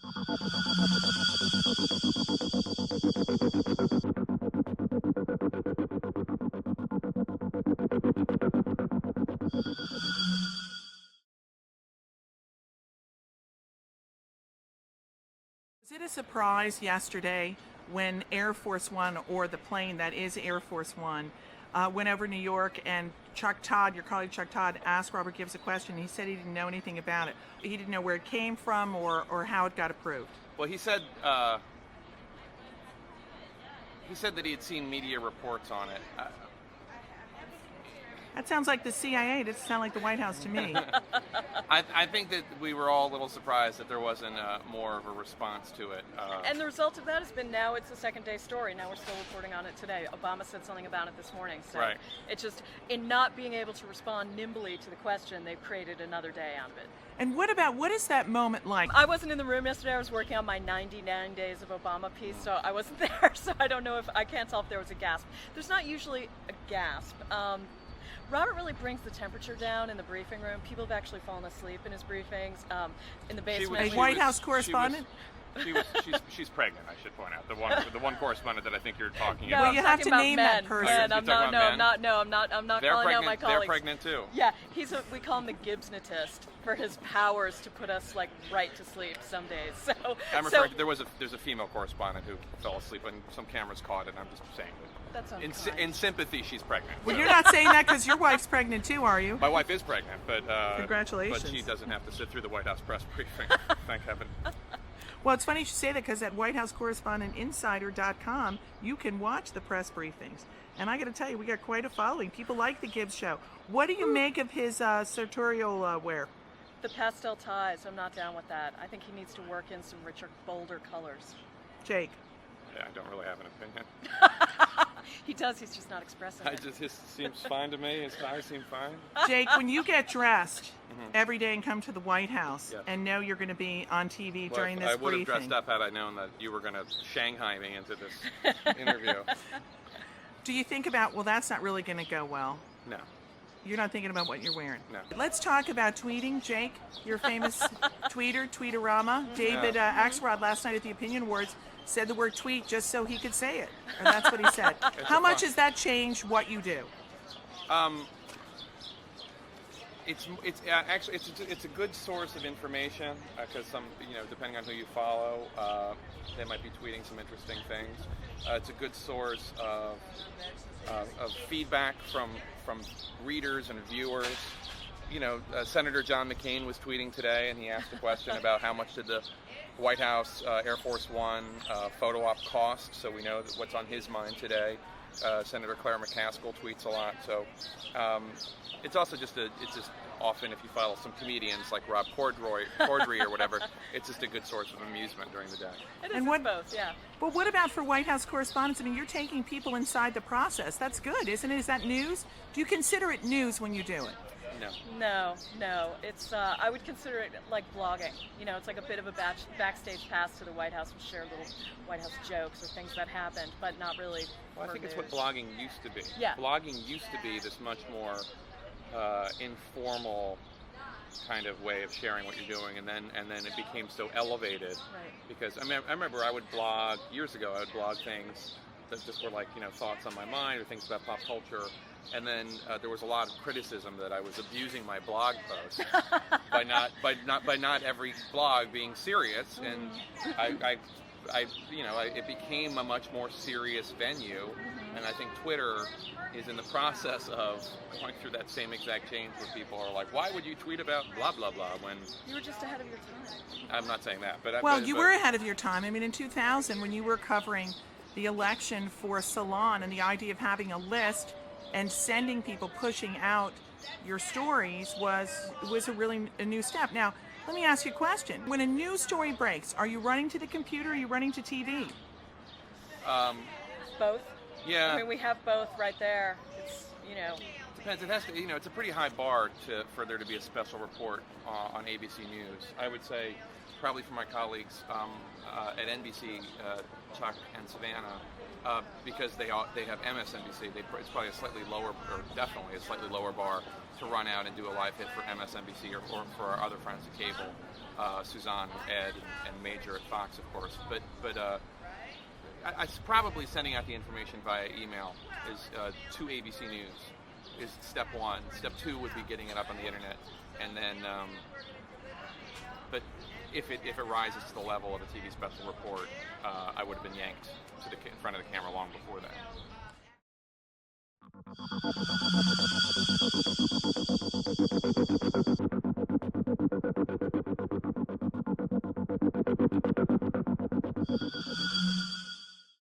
Was it a surprise yesterday when Air Force One, or the plane that is Air Force One, went over New York, and Chuck Todd, your colleague Chuck Todd, asked Robert Gibbs a question? He said he didn't know anything about it. He didn't know where it came from or how it got approved. Well, he said that he had seen media reports on it. That sounds like the CIA. It doesn't sound like the White House to me. I think that we were all a little surprised that there wasn't more of a response to it. And the result of that has been now it's a second-day story. Now we're still reporting on it today. Obama said something about it this morning. So right. It's just, in not being able to respond nimbly to the question, they've created another day out of it. And what is that moment like? I wasn't in the room yesterday. I was working on my 99 Days of Obama piece, so I wasn't there. So I don't know I can't tell if there was a gasp. There's not usually a gasp. Robert really brings the temperature down in the briefing room. People have actually fallen asleep in his briefings. In the basement. A White House correspondent? She's pregnant, I should point out. The one correspondent that I think you're talking No, about. Well, you have to name that person. I'm not calling out my colleagues. They're pregnant too. Yeah, we call him the Gibbsnetist for his powers to put us right to sleep some days. So I'm referring to, there's a female correspondent who fell asleep and some cameras caught it, and I'm just saying that in sympathy she's pregnant. Well, you're not saying that because your wife's pregnant too, are you? My wife is pregnant, but congratulations. But she doesn't have to sit through the White House press briefing. Thank heaven. Well, it's funny you should say that, because at WhiteHouseCorrespondentInsider.com, you can watch the press briefings. And I got to tell you, we got quite a following. People like the Gibbs show. What do you make of his sartorial wear? The pastel ties, I'm not down with that. I think he needs to work in some richer, bolder colors. Jake? Yeah, I don't really have an opinion. He does, he's just not expressing it. His seems fine to me. His ties seem fine. Jake, when you get dressed every day and come to the White House and know you're going to be on TV during this briefing. I would have dressed up had I known that you were going to Shanghai me into this interview. Do you think about, well, that's not really going to go well? No. You're not thinking about what you're wearing? No. Let's talk about tweeting. Jake, your famous tweeter, Tweetorama. David Axelrod last night at the Opinion Awards said the word tweet just so he could say it. And that's what he said. How much has that changed what you do? It's actually it's a good source of information, because depending on who you follow, they might be tweeting some interesting things. It's a good source of feedback from readers and viewers. Senator John McCain was tweeting today, and he asked a question about how much did the White House Air Force One photo op cost, so we know what's on his mind today. Senator Claire McCaskill tweets a lot, so it's also just often, if you follow some comedians like Rob Corddry or whatever, it's just a good source of amusement during the day. It is both, yeah. But what about for White House correspondents? I mean, you're taking people inside the process. That's good, isn't it? Is that news? Do you consider it news when you do it? No. It's I would consider it like blogging. It's like a bit of a backstage pass to the White House. We share little White House jokes or things that happened, but not really. Well, I think it's what blogging used to be. Yeah. Blogging used to be this much more informal kind of way of sharing what you're doing, and then it became so elevated. Right. Because I remember I would blog years ago. I would blog things that just were like thoughts on my mind or things about pop culture. And then there was a lot of criticism that I was abusing my blog posts by not every blog being serious, and it became a much more serious venue, and I think Twitter is in the process of going through that same exact change where people are like, why would you tweet about blah blah blah when you were just ahead of your time? I'm not saying that, but you were ahead of your time. I mean, in 2000, when you were covering the election for Salon, and the idea of having a list and sending people, pushing out your stories was a new step. Now, let me ask you a question. When a news story breaks, are you running to the computer or are you running to TV? Both. Yeah. I mean, we have both right there. It's, Depends. It has to. It's a pretty high bar for there to be a special report on ABC News. I would say probably from my colleagues at NBC, Chuck and Savannah, because they have MSNBC. It's probably a slightly lower, or definitely a slightly lower bar to run out and do a live hit for MSNBC or for our other friends at cable, Suzanne, Ed, and Major at Fox, of course. But I probably sending out the information via email is to ABC News is step one. Step two would be getting it up on the internet, and then. But if it rises to the level of a TV special report, I would have been yanked to the in front of the camera long before that.